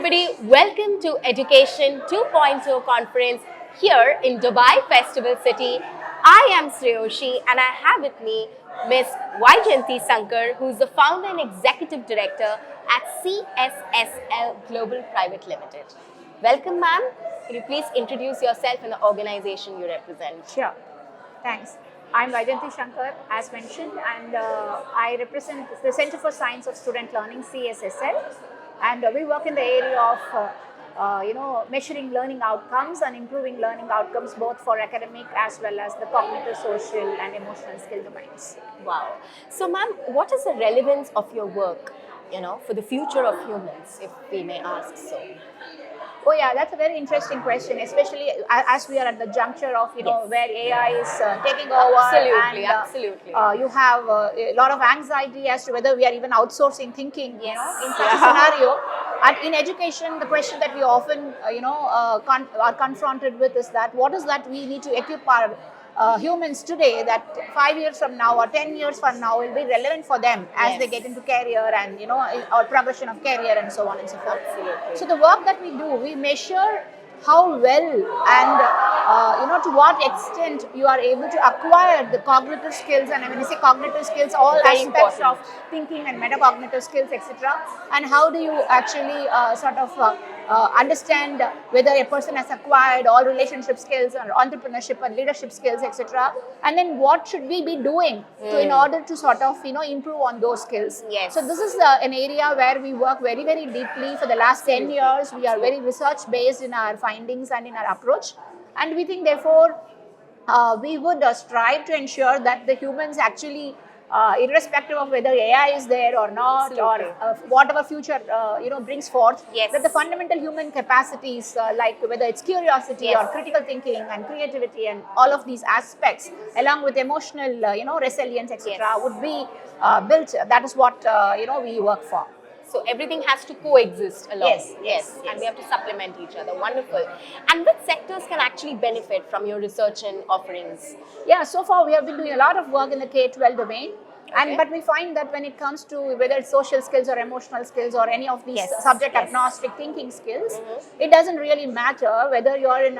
everybody, welcome to Education 2.0 conference here in Dubai Festival City. I am Sreyoshi and I have with me Ms. Vaijayanti Sankar, who is the founder and executive director at CSSL Global Private Limited. Welcome, ma'am. Can you please introduce yourself and the organization you represent? Sure. Thanks. I'm Vaijayanti Shankar, as mentioned, and I represent the Center for Science of Student Learning, CSSL, and we work in the area of measuring learning outcomes and improving learning outcomes both for academic as well as the cognitive, social, and emotional skill domains. Wow. So, ma'am, what is the relevance of your work, for the future of humans, if we may ask so? Oh yeah, that's a very interesting question, especially as we are at the juncture of Yes. where AI is taking over. Absolutely, and absolutely. You have a lot of anxiety as to whether we are even outsourcing thinking. Yes. In such a scenario. And in education, the question that we often are confronted with is that what is that we need to equip our humans today that 5 years from now or 10 years from now will be relevant for them as they Yes. get into career and or progression of career and so on and so forth. Absolutely. So the work that we do, we measure how well and to what extent you are able to acquire the cognitive skills, and when I say cognitive skills, all Very aspects important. of thinking and metacognitive skills, etc. And how do you actually understand whether a person has acquired all relationship skills or entrepreneurship and leadership skills, etc. And then what should we be doing in order to sort of improve on those skills. Yes. So this is an area where we work very, very deeply for the last 10 years. We are very research based in our findings and in our approach, and we think therefore we would strive to ensure that the humans actually irrespective of whether AI is there or not, Absolutely. or whatever future brings forth, Yes. that the fundamental human capacities like whether it's curiosity Yes. or critical thinking and creativity and all of these aspects along with emotional resilience, etc. Yes. would be built. That is what we work for. So everything has to coexist along. Yes. And we have to supplement each other. Wonderful. And which sectors can actually benefit from your research and offerings? Yeah, so far we have been doing a lot of work in the K-12 domain. Okay. But we find that when it comes to whether it's social skills or emotional skills or any of these Yes, subject yes. agnostic thinking skills, it doesn't really matter whether you're in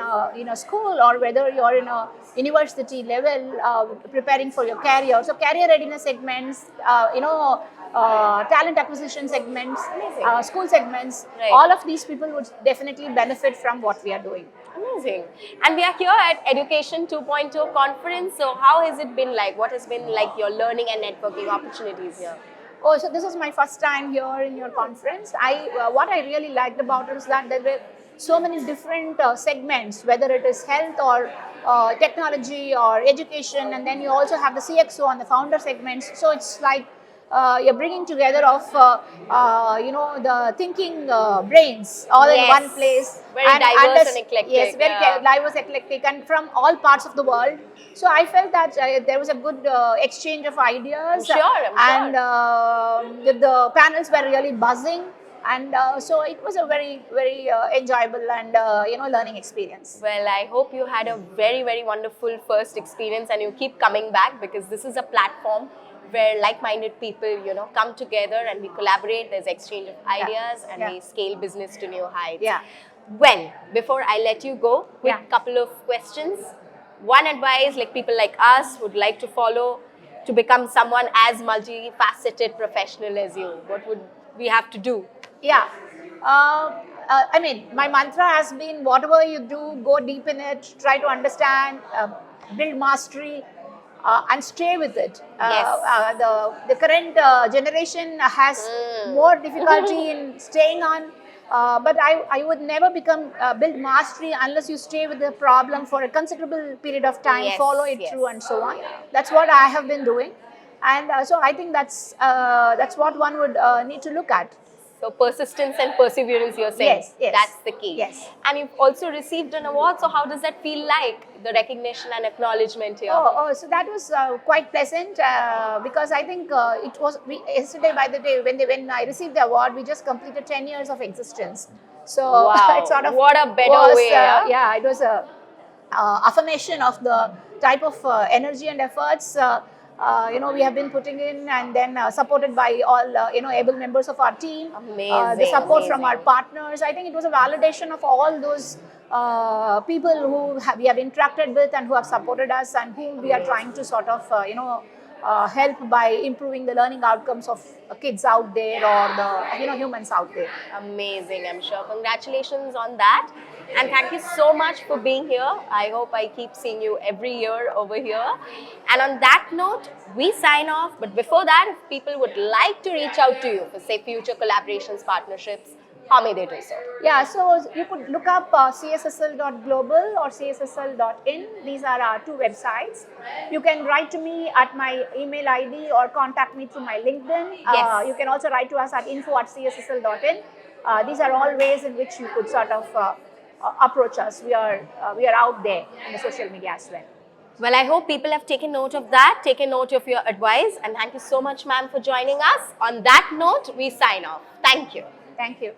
a school or whether you're in a university level preparing for your career. So career readiness segments, talent acquisition segments, Amazing. school segments, Right. all of these people would definitely benefit from what we are doing. Amazing. And we are here at Education 2.0 conference. So how has it been like? What has been like your learning and networking opportunities here? Oh, so this is my first time here in your conference. What I really liked about it is that there were so many different segments, whether it is health or technology or education, and then you also have the CXO and the founder segments. So it's like you're bringing together of the thinking brains all in Yes. one place. Very diverse and eclectic, Yes, very yeah. diverse, eclectic, and from all parts of the world. So I felt that there was a good exchange of ideas. I'm And sure. the panels were really buzzing. And so it was a very, very enjoyable and learning experience. Well, I hope you had a very, very wonderful first experience and you keep coming back, because this is a platform where like-minded people, come together and we collaborate. There's exchange of ideas and we scale business to new heights. Yeah. Well, before I let you go, quick couple of questions. One advice, like people like us would like to follow to become someone as multifaceted professional as you. What would we have to do? Yeah. I mean, my mantra has been whatever you do, go deep in it, try to understand, build mastery, and stay with it. Yes. The current generation has more difficulty in staying on. But I would never build mastery unless you stay with the problem for a considerable period of time, Yes, follow it yes. through and so on. That's what I have been doing. And so I think that's what one would need to look at. So persistence and perseverance, you're saying. Yes. That's the key. Yes. And you've also received an award. So how does that feel like, the recognition and acknowledgement here? So that was quite pleasant because I think it was yesterday. By the day when I received the award, we just completed 10 years of existence. So Wow. it sort of What a better was, way, yeah? It was a affirmation of the type of energy and efforts we have been putting in, and then supported by all able members of our team. Amazing, The support from our amazing. partners. I think it was a validation of all those people who we have interacted with and who have supported us, and whom we are trying to sort of help by improving the learning outcomes of kids out there, or the humans out there. Amazing, I'm sure. Congratulations on that. And thank you so much for being here. I hope I keep seeing you every year over here. And on that note, we sign off. But before that, if people would like to reach out to you for, say, future collaborations, partnerships, how may they do so? Yeah, so you could look up cssl.global or cssl.in. These are our two websites. You can write to me at my email ID or contact me through my LinkedIn. Yes. You can also write to us at info@cssl.in. These are all ways in which you could sort of approach us. We are out there in the social media as well. Well, I hope people have taken note of that, taken note of your advice. And thank you so much, ma'am, for joining us. On that note, we sign off. Thank you. Thank you.